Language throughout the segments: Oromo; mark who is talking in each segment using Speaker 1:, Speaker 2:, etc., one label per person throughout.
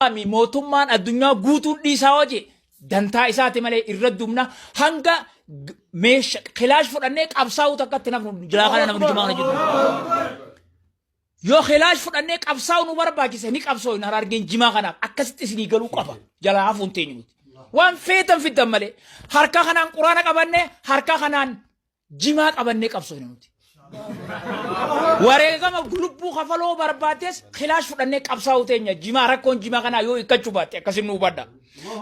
Speaker 1: Ami mootummaan addunyaa guutuun dhiisaa hojii dantaa isaati malee irra dumna hanga meeshaa khilaash fudhannee qabsaa'uu takkatti nafnu jilaa kana namni jimaa jiru. Yoo khilaash fudhannee qabsaa'uu nu barbaachise ni qabsoo hin harargeen jimaa kanaaf akkasitti isinii galuu qaba jalaa hafuun teenyuuti. Waan feetan fiddan malee harka kanaan quraana qabannee harka kanaan jimaa qabannee qabsoo hin nuti. Wareegama lubbuu kafaloo barbaadees khilaash fudhannee qabsaa'uu teenya jimaa rakkoon jimaa kana yoo hiikkachuu baatte akkasin nu hubadha.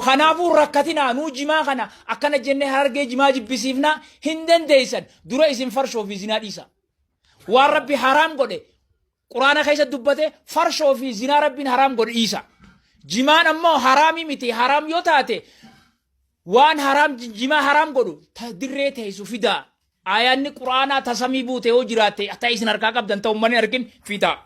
Speaker 1: Kanaafuu rakkatinaa nuu jimaa kana akkana jennee harargee jimaa jibbisiifnaa hin dandeessan dura isin farshoo fi zinaa dhiisa. Waan rabbi haraam godhe quraana keessa dubbate farshoo fi zinaa rabbiin haraam godhe dhiisa. Jimaan ammoo haraamii miti haraam yoo taate waan haraam jimaa haraam godhu dirree teessu fidaa. Ayaanni quraanaa tasamii buute yoo jiraatte hatta isin harkaa qabdan ta'u manni argin fitaa.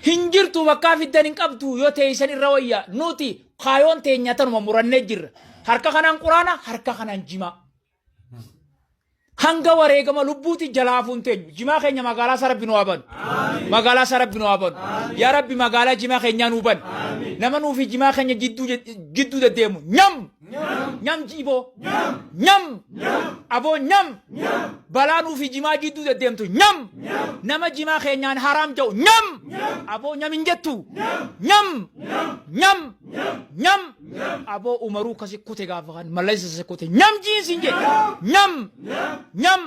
Speaker 1: Hinjirtu bakka fiddan hin qabdu yoo teessan irra wayya nuti kaayoon teenya tanuma murannee jirra. Harka kanaan quraana harka kanaan jimaa. Hanga wareegama lubbuuti jalaafuun teenyu jimaa keenya magaalaa sarabbi nu haban. Magaalaa sarabbi nu haban. Yaa rabbi magaalaa jimaa keenyaa nu huban. Nama nuufi jimaa keenya jidduu deddeemu nyam. Nyam jibo. Nyam. Abo nyam. Balaa nuufi jimaa jidduu deddeemtu nyam. Nama jimaa keenyaan haraam ta'u nyam. Abo nyam hin jettu. Nyam. Nyam. Nyam. Abo umaruu kasi kute gaafa kan mallaysa se kute nyam jiinsin je. Nyam. Nyam.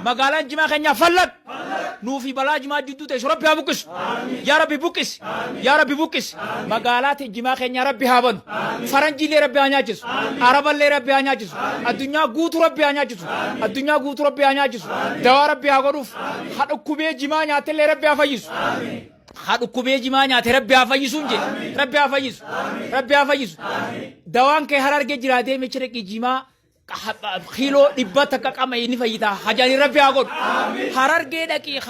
Speaker 1: Magaalaan jimaa keenyaa fallat. Nuufi balaa jimaa jidduu ta'e rabbi haa buqqis. Yaa rabbi buqqis. Yaa rabbi buqqis. Magaalaa jimaa keenyaa rabbi haa banu. Faranjiilee rabbi haa nyaachisu. Araballee rabbi haa nyaachisu. Addunyaa guutuu rabbi haa nyaachisu. Addunyaa guutuu rabbi haa nyaachisu. Dawaa rabbi haa godhuuf. Hadhukkubee jimaa nyaatellee rabbi haa fayyisu. Hadhukkubee jimaa nyaate rabbi haa fayyisuun je. Rabbi haa fayyisu. Rabbi haa fayyisu. Dawaan kee harargee jiraatee michira qijimaa خيلو دبّت كقام ينفيتا حجاني ربي أقول حرر جدا كي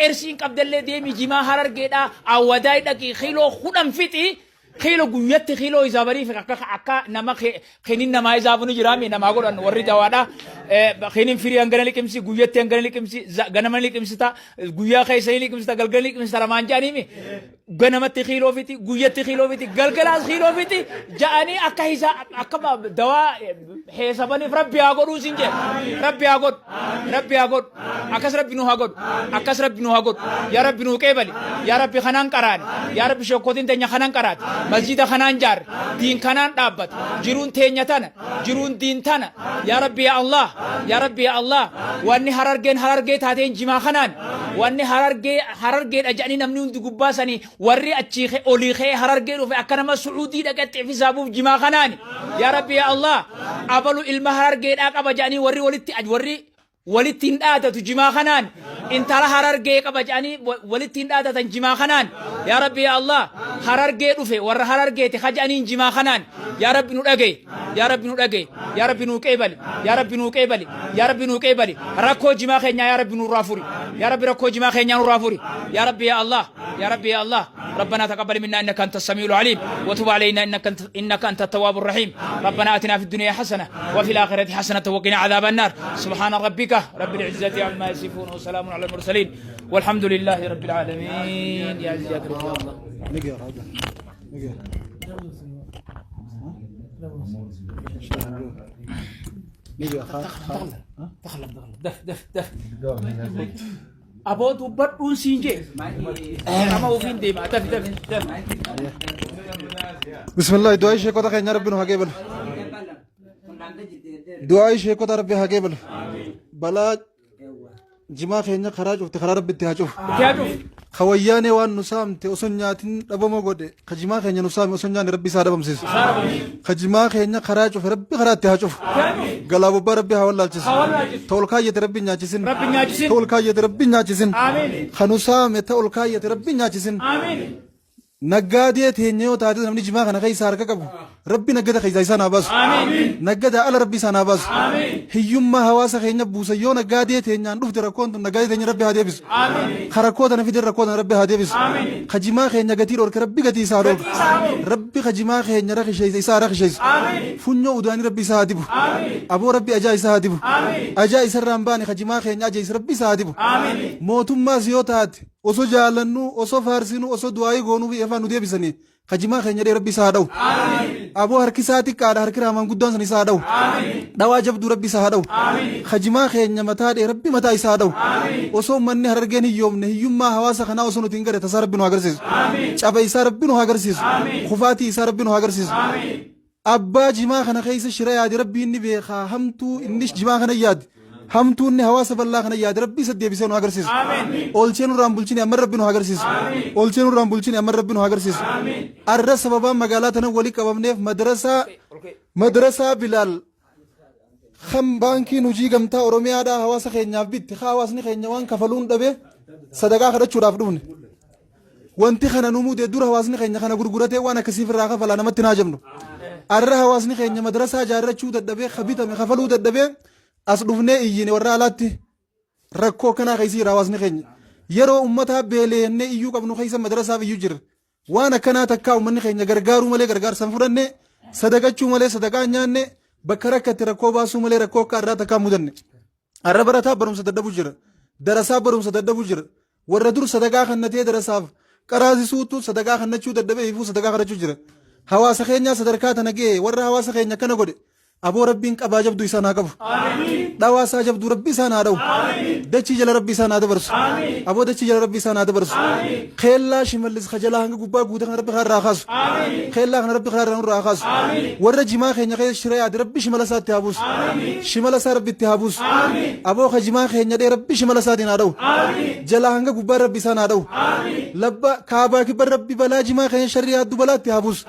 Speaker 1: إرسين قبل ديمي جما حرر جدا أوداي دا كي خيلو خدام فيتي خيلو قويت خيلو إزابري في أكا نما خنين نما إزابوني جرامي نما أقول أن وري جوادا خنين فيري أنغنالي كمسي قويت أنغنالي كمسي غنمالي كمسي تا قويا خيسالي كمسي تا غلغلي كمسي تا رمانجاني مي غنمت خيلو فيتي قويت خيلو فيتي غلغلاس خيلو فيتي جاني أكا هيسا أكا دوا حسابني ربي أقول وسنجة ربي أقول ربي أقول أكاس ربي نو أقول أكاس ربي نو أقول يا ربي نو كيبلي يا ربي خنان كران يا ربي شوكوتين تنيا خنان كرات مسجد خنان جار دين خنان دابت جرون تنيا تنا جرون دين تنا يا ربي يا الله يا ربي يا الله واني هررجين تاتين جما خنان واني هررجين أجاني نمنون دقباسني وري أتشيخ أوليخ هررجين وفي أكرم سعودي دكت في سابو جما خنان يا ربي يا الله أبلو المهار جيد أكبر جاني وري ولتين آدة تجمع خنان إن ترى هرر جيد أكبر جاني ولتين آدة تجمع خنان يا ربي يا الله هرر جيد وفي ور هرر جيد خجاني جمع خنان يا ربي نرجع يا ربي نرجع يا ربي نوكيبل يا ربي نوكيبل يا ربي نوكيبل ركو جمع خنيا يا ربي نورافوري يا ربي ركو جمع خنيا نورافوري يا ربي يا الله يا ربي يا الله ربنا تقبل منا إنك أنت السميع العليم وتب علينا إنك أنت التواب الرحيم ربنا آتنا في الدنيا حسنة وفي الآخرة حسنة وقنا عذاب النار سبحان ربك رب العزة عما يصفون وسلام على المرسلين والحمد لله رب العالمين يا عزيز يا كريم يا الله نقرأ هذا دف أبو دوبر أنسينجي أما وفين ديما دف
Speaker 2: بسم الله دعاء شيخ كذا خير ربنا هجيبل دعاء شيخ كذا ربي هجيبل بلا جماع خيرنا خراج وتخرج ربي تهاجو خوياني وان نسام تأسنياتين أبو مقود خجماع خيرنا نسام أسنيان ربي سارة بمسيس خجماع خيرنا خراج وربي خراج تهاجو قلابو بربي هولا جس تولكاية ربي ناجسين تولكاية ربي ناجسين خنوسام تولكاية ربي ناجسين نجادية تهنيو تادي نمني جماعة أنا كي سارك كابو ربي نجدا كي زايسان أباس نجدا على ربي سان أباس هيوم ما هواسا خينا بوسيو نجادية تهنيان روح دركون نجادية تهني ربي هادي بس خركوت أنا في دركون ربي هادي بس خجماعة خينا جتير أور ربي جتي سارو ربي خجماعة خينا رخي شيء سارك شيء فنيو وداني ربي سادي بو أبو ربي أجاي سادي بو أجاي سرّامباني خجماعة خينا أجاي ربي سادي بو موتوم ما زيوتات osoo jaalannu osoo faarsinu osoo du'aayii goonuu fi afaan nu deebisanii kajimaa keenya dhee rabbi isaa dha'u aboo harki isaa xiqqaadha harki raamaan guddaan san isaa dha'u dhawaa jabduu rabbi isaa dha'u kajimaa keenya mataa dhee rabbi mataa isaa dha'u osoo manni harargeen hiyyoomne hiyyummaa hawaasa kanaa osoo nuti hin gale tasaa rabbi nu agarsiisu caba isaa rabbi nu agarsiisu kufaatii isaa rabbi nu agarsiisu abbaa jimaa kana keessa shira yaade rabbi inni beekaa hamtuu inni jimaa kana yaade hamtuu inni hawaasa bal'aa kana yaade rabbi isa deebisee nu agarsiisu oolchee nurraan bulchine amma rabbi nu agarsiisu oolchee nurraan bulchine amma rabbi nu agarsiisu arra sababaan magaalaa tana walii qabamneef madrasaa bilaal kan baankiin hojii gamtaa oromiyaadhaa hawaasa keenyaaf bitti hawaasni keenya waan kafaluun dhabe sadaqaa kadhachuudhaaf dhufne wanti kana nu mudee dura hawaasni keenya kana gurguratee waan akkasiif irraa kafalaa namatti naa jabnu arra hawaasni keenya madrasaa jaarrachuu dadhabee kabitame kafaluu dadhabee as dhufnee iyyine warra alaatti rakkoo kanaa keessa hawaasni keenya yeroo ummataa beelennee iyyuu qabnu keessa madrasaaf iyyuu jirra waan akkanaa takkaa ummanni keenya gargaaruu malee gargaarsan fudhanne sadaqachuu malee sadaqaa nyaanne bakka rakkatti rakkoo baasuu malee rakkoo akka arraa takkaa mudanne arra barataa barumsa dadhabu jira darasaa barumsa dadhabu jira warra dur sadaqaa kannatee darasaaf qaraasisuutu sadaqaa kannachuu dadhabee ifuu sadaqaa kadhachuu jira hawaasa keenyaa sadarkaa tana ga'e warra hawaasa keenya kana godhe aboo rabbiin qabaa jabduu isaan haa qabu dhawaa isaa jabduu rabbi isaan haa dha'u dachii jala rabbi isaan haa dabarsu aboo dachii jala rabbi isaan haa dabarsu keellaa shimallis kajalaa hanga gubbaa guute kana rabbi kaarraa kaasu keellaa kana rabbi kaarraa nurraa kaasu warra jimaa keenya keessa shira yaade rabbi shimala isaatti haa buusu shimala isaa rabbi itti haa buusu aboo ka jimaa keenya dhee rabbi shimala isaatiin haa dha'u jalaa hanga gubbaa rabbi isaan haa dha'u labba kaabaa kibba rabbi balaa jimaa keenya sharrii hadduu balaatti haa buusu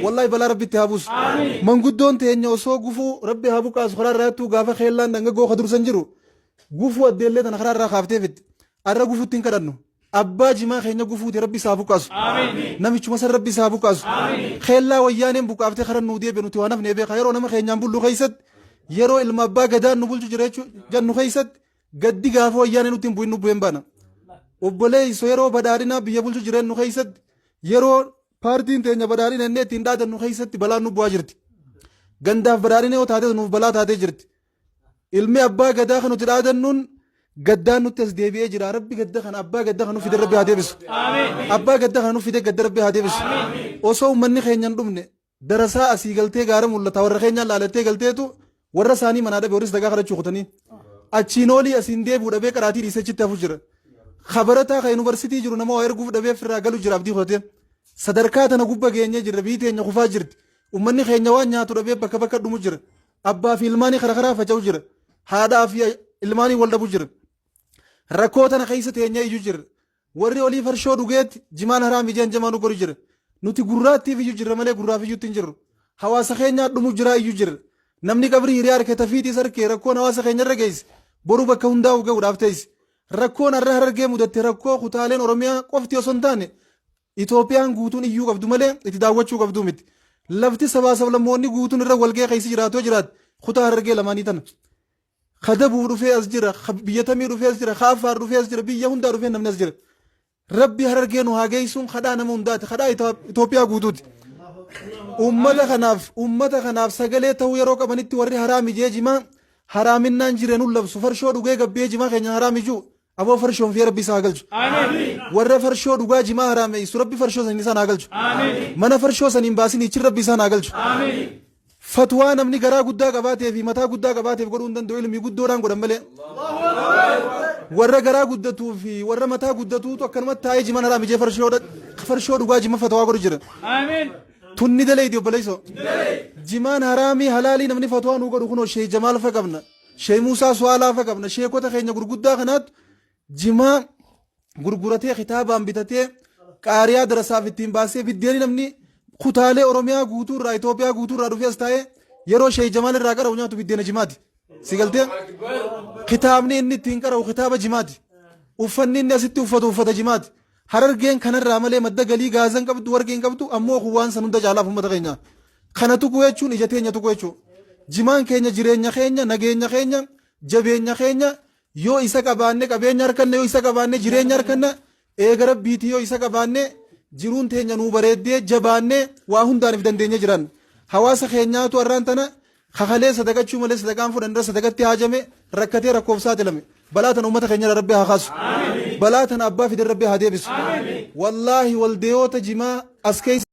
Speaker 2: wallahi balaa rabbi itti haa buusu manguddoon teenya osoo gufuu rabbi haa buqaasu karaa irraattuu gaafa keellaan dhanga gooka dursan jiru gufuu addeellee tana karaa irraa kaaftee fitti arra gufuutti hin kadhannu abbaa jimaa keenya gufuuti rabbi isaa buqaasu namichuma san rabbi isaa buqaasu keellaa wayyaaneen buqaaftee karan nuu deebi'e nuti waan hafnee beeka yeroo nama keenyaan bullu keessatti yeroo ilma abbaa gadaan nu bulchu jira jannu keessatti gaddi gaafa wayyaanee nutti hin bu'in nu bu'een baana obboleeyso yeroo badhaadhinaa biyya bulchu jireen nu keessatti yeroo paartiin teenya badhaadhina inni ittiin dhaadannu keessatti balaan nu bu'aa jirti gandaaf badhaadhina yoo taate nuuf balaa taatee jirti ilmi abbaa gadaa kan nuti dhaadannuun gaddaan nutti as deebi'ee jira rabbi gadda kana abbaa gadda kan fide rabbi haa deebisu abbaa gadda kan fide gadda rabbi haa deebisu osoo ummanni keenyan dhumne darasaa asii galtee gaara mul'ata warra keenyaan laalattee galteetu warra isaanii manaa dhabe horis dagaa kadhachuu kutanii achiin olii asiin deebi'u dhabee qaraatii dhiisee achitti hafu jira kabarataa ka yuunivarsiitii jiru nama waa erguuf dhabee firraa galu jira abdii kutee sadarkaa tana gubba geenyee jirra biyyi teenya kufaa jirti ummanni keenya waan nyaatu dhabee bakka bakka dhumu jira abbaa fi ilmaanii karaa karaa faca'u jira haadhaa fi ilmaanii wal dhabu jira rakkoo tana keessa teenya iyyuu jira warri olii farshoo dhugeetti jimaan haraam ijaan jamaa nu godhu jira nuti gurraattiif iyyuu jirra malee gurraaf iyyuutti hin jirru hawaasa keenyaa dhumu jira iyyuu jira namni qabrii hiriyaa harkee tafiitii sarkee rakkoon hawaasa keenya irra geesse boru bakka hundaa'u ga'uudhaaf ta'is rakkoon har'a harargee mudatte rakkoo kutaaleen oromiyaa qofti osoo hin taane Itoophiyaan guutuun iyyuu qabdu malee itti daawwachuu qabdu miti lafti sabaa sablammoonni guutuun irra walgee keessa jiraatoo jiraat kutaa harargee lamaanii tana kadabuu dhufee as jira biyyatamii dhufee as jira kaafaar dhufee as jira biyya hundaa dhufee namni as jira rabbi harargee nu haa geessuun kadhaa nama hundaati kadhaa Itoophiyaa guutuuti ummata kanaaf sagalee ta'uu yeroo qabanitti warri haraami jee jimaa haraaminaan jireenuun labsu farshoo dhugee gabbee jimaa keenya haraami juu aboo farshoon fi rabbi isaa galchu warra farshoo dhugaa jimaa haraame isu rabbi farshoo sanii isaan haa galchu mana farshoo saniin baasin ichi rabbi isaan haa galchu fatwaa namni garaa guddaa qabaatee fi mataa guddaa qabaateef godhuu hin danda'u ilmii guddoodhaan godhan malee warra garaa guddatuu fi warra mataa guddatuutu akkanumatti taa'ee jiman haraami jee farshoo dhugaa jima fatwaa godhu jira tunni dalee itti obboleessoo jimaan haraamii halaalii namni fatwaa nuu godhu kunoo shee jamaal fa qabna shee muusaa su'aalaa fa qabna sheekota keenya gurguddaa kanaatu jimaa gurguratee kitaabaan bitatee qaariyaa darasaaf ittiin baasee biddeeni namni kutaalee oromiyaa guutuurraa Itoophiyaa guutuurraa dhufee as taa'ee yeroo shee jamaal irraa qara'u nyaatu biddeena jimaati si galtee kitaabni inni ittiin qara'u kitaaba jimaati uffanni inni asitti uffatu uffata jimaati harargeen kanarraa malee madda galii gaazan qabdu warqeen qabdu ammoo waan san hunda caalaaf uummata keenya kana tuquu jechuun ija teenya tuquu jechuun jimaan keenya jireenya keenya nageenya keenya jabeenya keenya yoo isa qabaanne qabeenya harkanne yoo isa qabaanne jireenya harkanne eega rabbiiti yoo isa qabaanne jiruun teenya nuu bareeddee jabaanne waa hundaaniif dandeenya jiran hawaasa keenyaatu har'aan tana kakalee sadaqachuu malee sadaqaan fudhanirra sadaqatti haajame rakkatee rakkoof saaxilame بلاتنا أمتك إن ربي هخاس بلاتنا أبا في ربي هديبس والله والديوت جما أسكيس